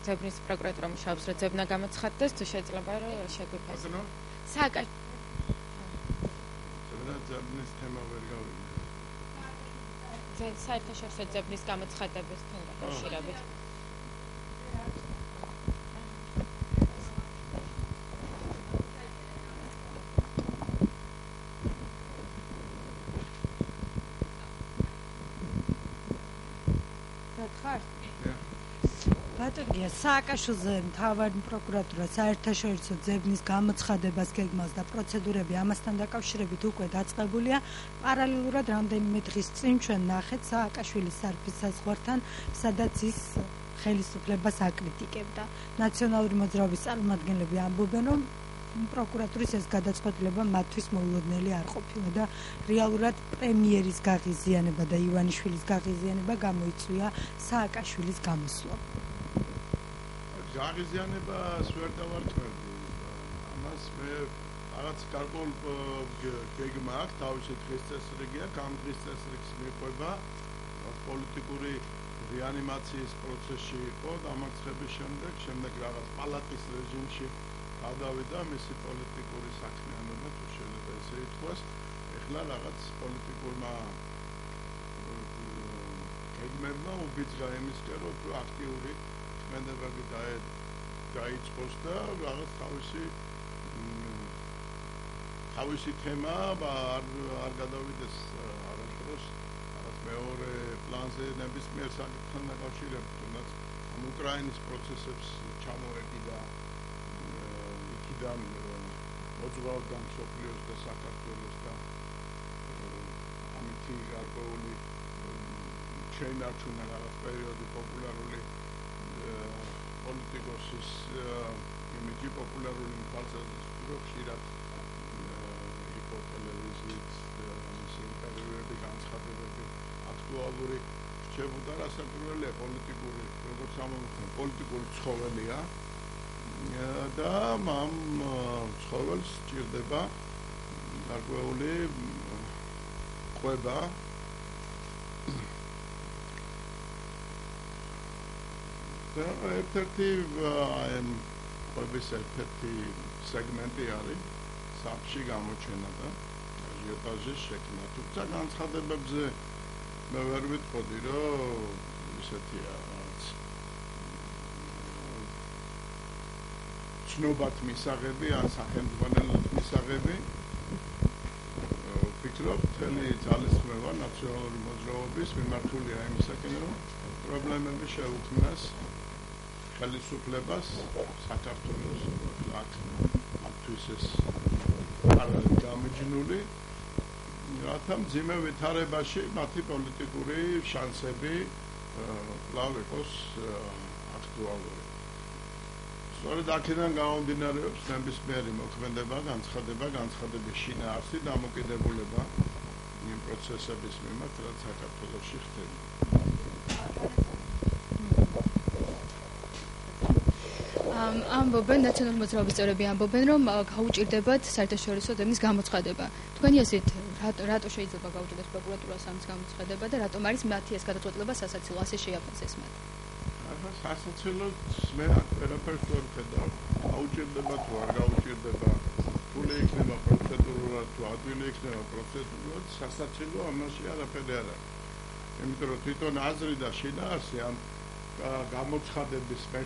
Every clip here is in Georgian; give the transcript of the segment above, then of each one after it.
ძებნის პროკურატურა მუშაობს, რომ ძებნა გამოცხადდეს, თუ შეიძლება რომ შეგვიფასო. ძებნის თემა ვერ გავიგე. საერთაშორისო ძებნის გამოცხადებასთან დაკავშირებით. ბატონია, სააკაშვილზე მთავარი პროკურატურა საერთაშორისო ძებნის გამოცხადებას გეგმავს და პროცედურები ამასთან დაკავშირებით უკვე დაწყებულია. პარალელურად რამდენიმე დღის წინ ჩვენ ნახეთ სააკაშვილის სარფის საზღვართან, სადაც ის ხელისუფლებას აკრიტიკებდა. ნაციონალური მოძრაობის წარმომადგენლები ამბობენ, რომ პროკურატურის ეს გადაწყვეტილება მათთვის მოულოდნელი არ ყოფილა და რეალურად პრემიერის გაღიზიანება და ივანიშვილის გაღიზიანება გამოიწვია სააკაშვილის გამოსვლა. გაღიზიანებას ვერ დავარქმევდი. ამას მე რაღაც გარკვეულ გეგმა აქვს, თავისი დღის წესრიგი აქვს, ამ დღის წესრიგს მიყვება პოლიტიკური რეანიმაციის პროცესში იყო დამარცხების შემდეგ რაღაც პალატის რეჟიმში გადავიდა მისი პოლიტიკური საქმიანობა, თუ შეიძლება ესე ითქვას. ეხლა რაღაც პოლიტიკურმა გეგმებმა უბიძგა იმისკენ, რომ აქტიური მენდებები დაიწყოს და რაღაც თავისი თემა არ გადავიდეს არასდროს რაღაც მეორე პლანზე ნებისმიერ საკითხთან დაკავშირებით, თუნდაც ამ უკრაინის პროცესებს ჩამოეკიდა იქიდან მოძღვარდა მსოფლიოს და საქართველოს და ამითი გარკვეული შეინარჩუნა რაღაც პერიოდი პოპულარული პოლიტიკოსის იმიჯი პოპულარული თვალსაზრისით, რომ ხშირად იყო ტელევიზიით მისი ინტერვიუები, განცხადებები აქტუალური რჩებოდა, რასაკვირველია პოლიტიკური, როგორც ამოვიხსენე, პოლიტიკური ცხოველია და ამ ცხოველს სჭირდება გარკვეული ყვება და ერთ-ერთი ყვების ერთ-ერთი სეგმენტი არის საფში გამოჩენა და აჟიოტაჟის შექმნა. თუმცა განცხადებებზე მე ვერ ვიტყოდი, რომ ისეთია ცნობად მისაღები ან სახელმძღვანელოდ მისაღები. ვფიქრობ, მთელი ძალისხმევა ნაციონალური მოძრაობის მიმართულია იმისაკენ, რომ პრობლემები შეუქმნას ხელისუფლებას საქართველოს აქ ეს არ არის გამიჯნული, რათა მძიმე ვითარებაში მათი პოლიტიკური შანსები კვლავ იყოს აქტუალური. სწორედ აქედან გამომდინარეობს ნებისმიერი მოქმედება, განცხადების შინაარსი, დამოკიდებულება იმ პროცესების მიმართ, რაც საქართველოში ხდება. ამბობენ ნაციონალური მოძრაობის წევრები ამბობენ, რომ გაუჭირდებათ საერთაშორისო ძებნის გამოცხადება. თქვენი აზრით, რატო შეიძლება გაუჭირდეს პროკურატურას ამის გამოცხადება და რატომ არის მათი ეს გადაწყვეტილება სასაცილო, ასე შეაფასეს მათ? სასაცილოდ მე ვერაფერს ვერ ვხედავ. გაუჭირდება თუ არ გაუჭირდება, რთული იქნება პროცედურულად თუ ადვილი იქნება პროცედურულად, სასაცილო ამაში არაფერი არ არის. იმიტომ რომ თვითონ აზრი და შინაარსი ამ გამოცხადების მე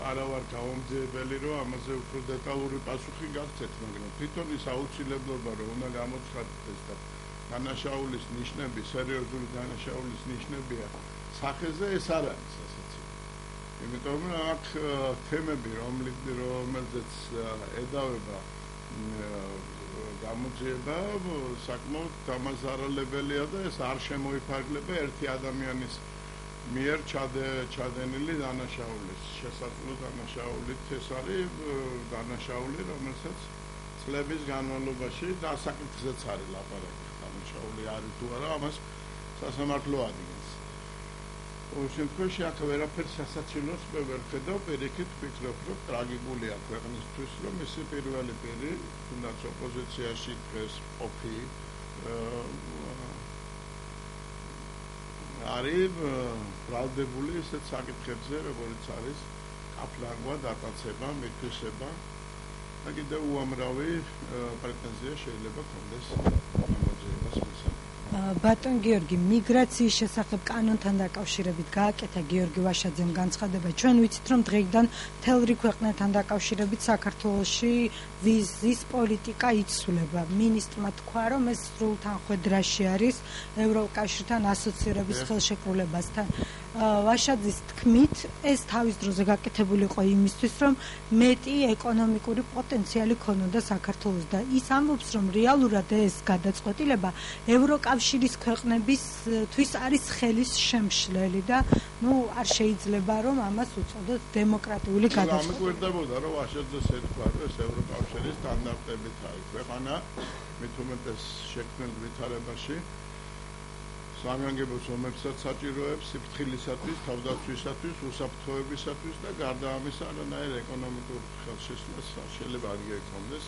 არა ვარ გამომძიებელი, რომ ამაზე უფრო დეტალური პასუხი გაგცეთ, მაგრამ თვითონ ის აუცილებლობა, რომ უნდა გამოცხადდეს და დანაშაულის ნიშნები, სერიოზული დანაშაულის ნიშნებია სახეზე, ეს არ არის სასაცილო. იმიტომ რომ აქ თემები, რომელზეც ედავება გამოძიება, საკმაოდ დამაზარალებელია და ეს არ შემოიფარგლება ერთი ადამიანის მიერ ჩადენილი დანაშაულის შესაძლო დანაშაულით. ეს არის დანაშაული, რომელსაც წლების განმავლობაში დასაკითხზეც არის ლაპარაკი. დანაშაული არის თუ არა, ამას სასამართლო adidas. ოღონდ შემთხვევაში აქ ვერაფერს სასაცილოს მე ვერ ხედავ, პირიქით ვფიქრობ, რომ ტრაგიკულია ქვეყნისთვის, რომ მისი პირველი პირი, თუნდაც ოპოზიციაში დღეს ყოფი არის ბრალდებული ისეთ საკითხებზე, როგორც არის აფლაგვა, დატაცება, მითვისება და კიდევ უამრავი პრეტენზია შეიძლება ქონდეს გამოძიებას მისცემ. ბატონ გიორგი, მიგრაციის შესახებ კანონთან დაკავშირებით გააკეთა გიორგი ვაშაძემ განცხადება. ჩვენ ვიცით, რომ დღეიდან მთელ რიგ ქვეყნებთან დაკავშირებით საქართველოში ვიზის პოლიტიკა იცვლება. მინისტრმა თქვა, რომ ეს სრულ თანხვედრაში არის ევროკავშირთან ასოცირების ხელშეკრულებასთან. ვაშაძის თქმით, ეს თავის დროზე გაკეთებული იყო იმისთვის, რომ მეტი ეკონომიკური პოტენციალი ქონოდა საქართველოს და ის ამბობს, რომ რეალურად ეს გადაწყვეტილება ევროკავშირის ქვეყნებისთვის არის ხელის შემშლელი და არ შეიძლება რომ ამას უწოდოთ დემოკრატიული გადაწყვეტილება. ამგვარდებოდა რომ ვაშაძეს ეთქვა, რომ ეს ევროკავშირის სტანდარტებით არის ქვეყანა მით უმეტეს შექმნილ ვითარებაში სამიანგებო ომებსაც საჭიროებს სიფრთხილისათვის, თავდაცვისათვის, უსაფრთხოებისათვის და გარდა ამისა არანაირ ეკონომიკურ ხელშესრულებას შეიძლება არ გეკონდეს.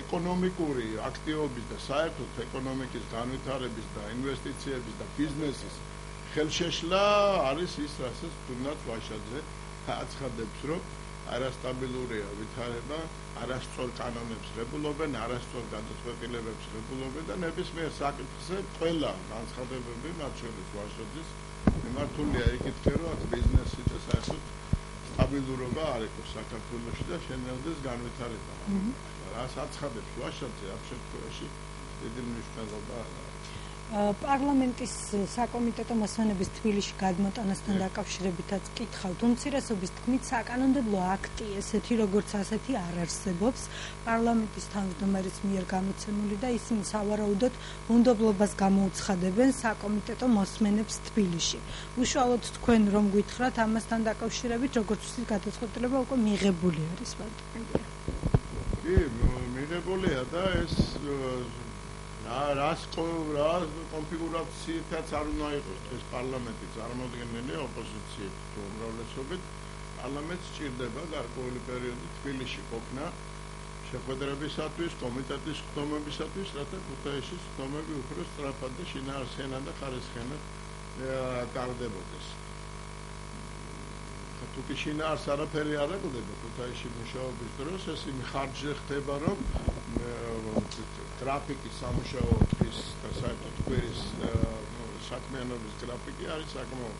ეკონომიკური აქტივობის და საერთოდ ეკონომიკის განვითარების და ინვესტიციების და ბიზნესის ხელშეშლა არის ის, რასაც თუნდაც ვაშაძე აცხადებს, რომ არასტაბილურია ვითარება, არასწორ კანონებს ღებულობენ, არასწორ გადაწყვეტილებებს ღებულობენ და ნებისმიერ საკითხზე ყველა განცხადებები, მათ შორის ვაშაძის, მიმართულია იგივე, რომ აქ ბიზნესი და საერთოდ სტაბილურობა არ იყოს საქართველოში და შენელდეს განვითარება. რას აცხადებს ვაშაძე ამ შემთხვევაში დიდი მნიშვნელობა აქვს. პარლამენტის საკომიტეტო მოსვენების თბილისში გადმოტანასთან დაკავშირებითაც კითხავთ. უმცირესობის თქმით, საკანონმდებლო აქტი ესეთი როგორც ასეთი არ არსებობს პარლამენტის თავმჯდომარის მიერ გამოცემული და ისინი სავარაუდოდ უნდობლობას გამოუცხადებენ საკომიტეტო მოსმენებს თბილისში. უშუალოდ თქვენ რომ გითხრათ ამასთან დაკავშირებით, როგორც ვთქვით, გადაწყვეტილება უკვე მიღებული არის ბატონო. კი, მიღებულია და ეს რას კონფიგურაციითაც არ უნდა იყოს ეს პარლამენტი წარმოადგენელი ოპოზიციით თუ უმრავლესობით პარლამენტს სჭირდება გარკვეული პერიოდი თბილისში ყოფნა შეხვედრებისათვის, კომიტეტის ხდომებისათვის, რათა ქუთაისში ხდომები უფრო სწრაფად და შინაარსიანად და ხარისხიანად ტარდებოდეს. თუკი შინაარს არაფერი არ აკლდება ქუთაისში მუშაობის დროს, ეს იმ ხარჯზე ხდება, რომ გრაფიკის სამუშაო დღის და საერთოდ კვირის საქმიანობის გრაფიკი არის საკმაოდ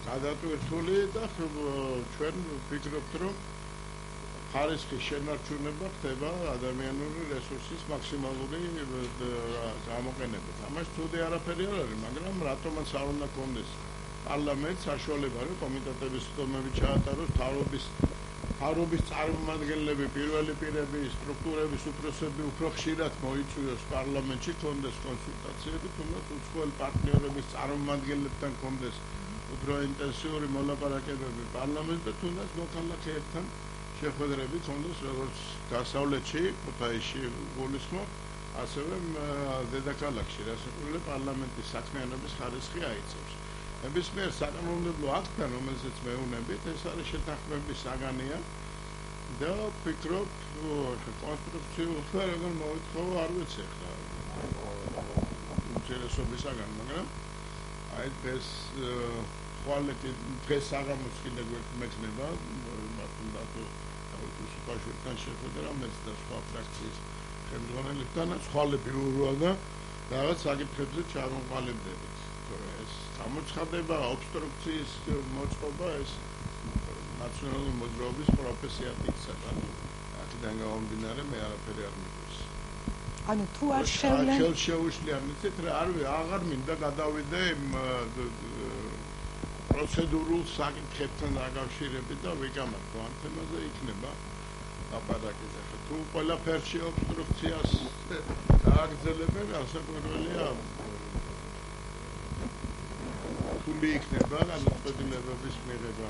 გადატვირთული და ჩვენ ვფიქრობთ, რომ ხარისხის შენარჩუნება ხდება ადამიანური რესურსის მაქსიმალური გამოყენებით. ამას ცუდი არაფერი არ არის, მაგრამ რატომაც არ უნდა გქონდეს პარლამენტს საშუალება, რომ კომიტეტების ხდომები ჩაატაროს, თავრობის წარმომადგენლები, პირველი პირები, სტრუქტურების უფროსები უფრო ხშირად მოიწვიოს პარლამენტში, გქონდეს კონსულტაციები, თუნდაც უცხოელ პარტნიორების წარმომადგენლებთან გქონდეს უფრო ინტენსიური მოლაპარაკებები პარლამენტში და თუნდაც მოქალაქეებთან შეხვედრები გქონდეს, როგორც დასავლეთში, ქუთაისში გულისხმობ, ასევე დედაქალაქში, რასაც პარლამენტის საქმიანობის ხარისხი აიწევს. ნებისმიერ საკანონმდებლო აქტთან, რომელზეც მეუბნებით, ეს არის შეთანხმების საგანია და ვფიქრობ, კონსტრუქციულ სფეროდან მოითხოვა არ ვიცი ხა უმცირესობისაგან, მაგრამ აი ეს ხვალეთი დღეს საღამოს კიდევ მექნება ბატონო სუპაშურთან შეხვედრა მეც და სხვა ფრაქციის ხელმძღვანელებთან ხვალები ურვა და რაღაც საკითხებზე ჩამოყალიბდებით. ეს გამოცხადება ობსტრუქციის მოწყობა ეს ნაციონალური მოძრაობის პროფესიად იქცა და აქედან გამომდინარე მე არაფერი არ მიგვეს. ანუ თუ არ შევლენ ხელშეუშლიან მიცეთ რა აღარ მინდა გადავიდე პროცედურულ საკითხებთან დაკავშირებით და ვიგამართო ამ თემაზე იქნება ლაპარაკი. თუ ყველაფერში ობსტრუქციას გააგრძელებენ, ასაკურველია რთული იქნება განაცხადებების მიღება.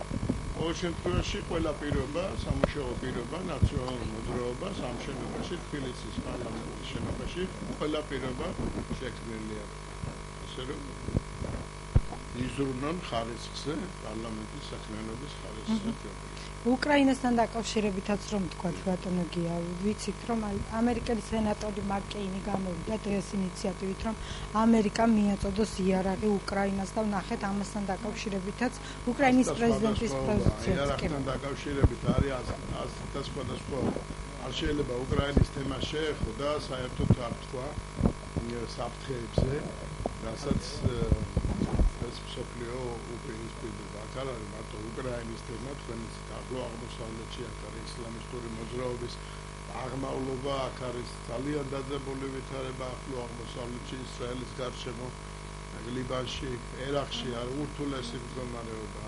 ყოველ შემთხვევაში ყველა პირობა, სამუშაო პირობა, ნაციონალური მოძრაობა სამშენებლოში, თბილისის პარლამენტის შენობაში ყველა პირობა შექმნილია. ასე რომ იზრუნონ ხარისხზე, პარლამენტის საქმიანობის ხარისხზე. უკრაინასთან დაკავშირებითაც რომ თქვათ ბატონო გია, ვიცით რომ ამერიკელი სენატორი მარკ კეინი გამოვიდა დღეს ინიციატივით რომ ამერიკამ მიაწოდოს იარაღი უკრაინას და ვნახეთ ამასთან დაკავშირებითაც უკრაინის პრეზიდენტის პოზიციაც. იარაღთან დაკავშირებით არის სხვადასხვა არ შეიძლება უკრაინის თემა შეეხო და საერთოდ არ თქვა საფრთხეებზე, რასაც ეს მსოფლიო უპირისპირდება. აქ არ არის მარტო უკრაინის თემა, თქვენიც ახლო აღმოსავლეთში აქ არის ისლამისტური მოძრაობის აღმავლობა, აქ არის ძალიან დაძაბული ვითარება ახლო აღმოსავლეთში, ისრაელის გარშემო, ლიბანში, ერაყში არის ურთულესი მდგომარეობა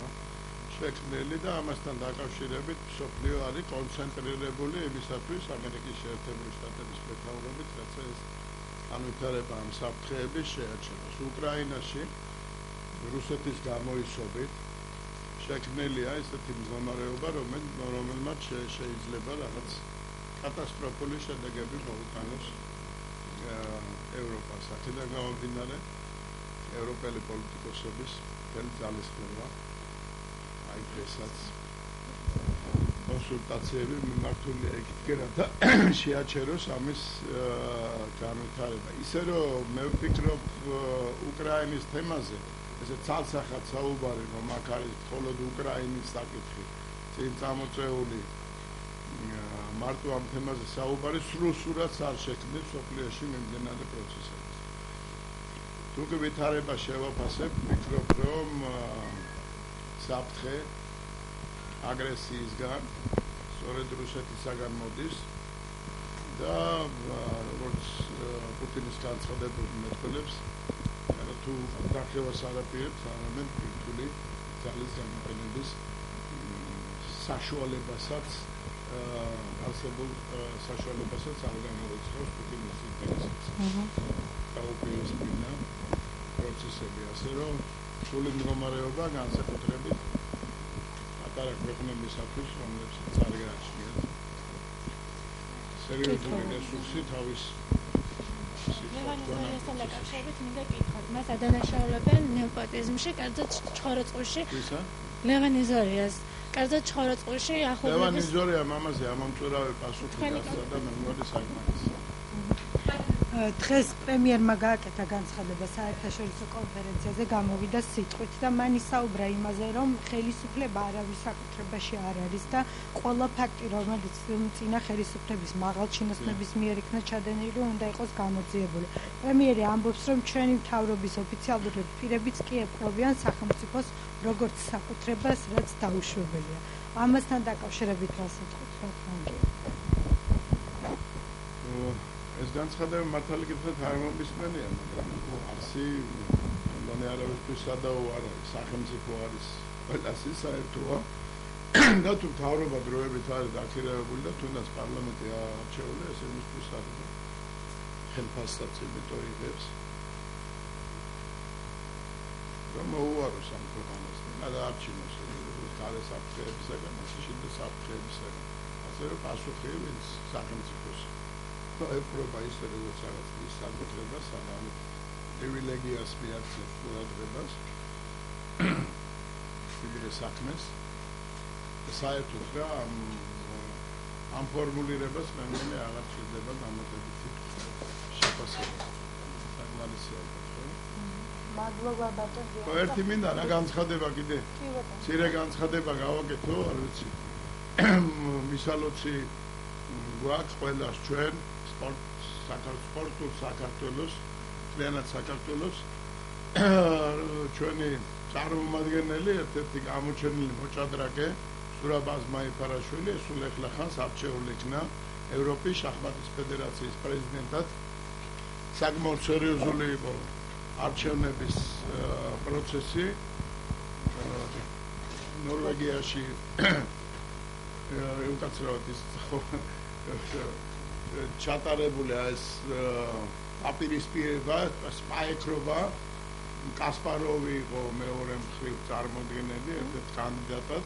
შექმნილი და ამასთან დაკავშირებით მსოფლიო არის კონცენტრირებული იმისათვის ამერიკის შეერთებული შტატების მეთაურობით, რაც ეს განვითარება ამ საფრთხეების შეაჩეროს. უკრაინაში რუსეთის გამოისობით შექმნილია ესეთი მდგომარეობა, რომელმაც შეიძლება რაღაც კატასტროფული შედეგები მოუტანოს ევროპას. აქედან გამომდინარე ევროპელი პოლიტიკოსების ძალისხმევა აი დღესაც კონსულტაციები მიმართულია იქითკენ, რათა შეაჩეროს ამის განვითარება. ისე რომ მე ვფიქრობ უკრაინის თემაზე ესე ცალსახად საუბარი რომ აქ არის მხოლოდ უკრაინის საკითხი წინ წამოწეული მარტო ამ თემაზე საუბარი სრულ-სრულად არ შექმნის სოფლიოში მიმდინარე პროცესებს. თუკი ვითარება შევაფასებ, ვფიქრობ რომ საფრთხე აგრესიისგან სწორედ რუსეთისაგან მოდის და როგორც პუტინის განცხადებები მეტყველებს თუ დახევას არაპირებს არამედ რთული ძალის გამოყენების საშუალებასაც არსებულ საშუალებასაც არ გამოიცხავს პუტინის ინტერესებს. დაუპირისპირდა პროცესები, ასე რომ სრული მდგომარეობა განსაკუთრებით პატარა ქვეყნებისათვის, რომლებსაც არ გააჩნიათ სერიოზული რესურსი თავის ლევანიზორიასთან დაკავშირებით მინდა კითხოთ, მას ადანაშაულებენ ნეოპოტიზმში, კერძოდ ჩხოროწყურში. ლევანიზორიას, კერძოდ ჩხოროწყურში ახლობლების ლევანიზორია მამაზე ამომწურავე პასუხი გასცა და მე მგონი საქმეა. დღეს პრემიერმა გააკეთა განცხადება საერთაშორისო კონფერენციაზე, გამოვიდა სიტყვით და მან ისაუბრა იმაზე, რომ ხელისუფლება არავის საკუთრებაში არ არის და ყველა ფაქტი, რომელიც წინა ხელისუფლების მაღალჩინოსნების მიერ იქნა ჩადენილი, უნდა იყოს გამოძიებული. პრემიერი ამბობს, რომ ჩვენი მთავრობის ოფიციალური პირებიც კი ეპყრობიან სახელმწიფოს როგორც საკუთრებას, რაც დაუშვებელია. ამასთან დაკავშირებით რას უთხრათ? ეს განცხადება მართალი გითხრათ არ მომისმენია, მაგრამ არსი მგონი არავისთვის სადაო არ არის, სახელმწიფო არის ყველასი საერთოა და თუ მთავრობა დროებით არის დაქირავებული და თუნდაც პარლამენტი არჩეული, ეს იმისთვის არის ხელფასსაც იმიტომ იღებს რომ მოუაროს ამ ქვეყანას და დაარჩინოს გარე საფრთხეებისაგან, შიდა საფრთხეებისაგან, ასე რომ პასუხი ვინც სახელმწიფოს ეპყრობა ისე როგორც რაღაც ის საკუთრებას, ანუ პრივილეგიას მიაქცევს ყურადღებას ვიდრე საქმეს. საერთოდ რა ამ ფორმულირებას მე მგონი აღარ შეიძლება დამატებითი შეფასება. საკმარისია ხო? მადლობა ბატონო. ერთი მინდა რა განცხადება კიდე. მცირე განცხადება გავაკეთო, არ ვიცი. მისალოცი გვაქვს ყველას ჩვენ სპორტულ საქართველოს, მთლიანად საქართველოს ჩვენი წარმომადგენელი, ერთ-ერთი გამოჩენილი მოჭადრაკე სურაბ აზმაიფარაშვილი, სულ ეხლა ხანს არჩეული იქნა ევროპის შახმატის ფედერაციის პრეზიდენტად. საკმაოდ სერიოზული იყო არჩევნების პროცესი ნორვეგიაში უკაცრავად ის ჩატარებული ეს აპირისპირება, სპაექრობა, კასპაროვი იყო მეორე მხრივ წარმოდგენელი, ერთ-ერთ კანდიდატად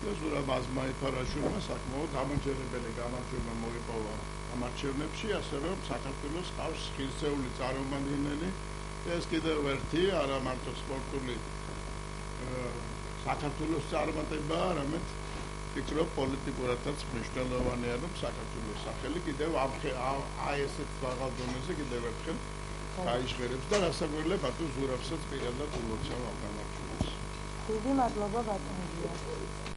და სურაბ აზმაიფარაშვილმა საკმაოდ ამოჯერებელი გამარჯვება მოიპოვა ამ არჩევნებში, ასე რომ საქართველოს ყავს ღირსეული წარმომადგენელი ეს კიდევ ერთი არა მარტო სპორტული საქართველოს წარმატება, არამედ ვფიქრობ პოლიტიკურადაც მნიშვნელოვანია, რომ საქართველოს სახელი კიდევ აი ესეთ მაღალ დონეზე კიდევ ერთხელ გაიჟღერებს და რასაკვირველია ბატონ ზურაბსაც პირადად ულოცავ ამ გამარჯვებას. დიდი მადლობა ბატონ გია.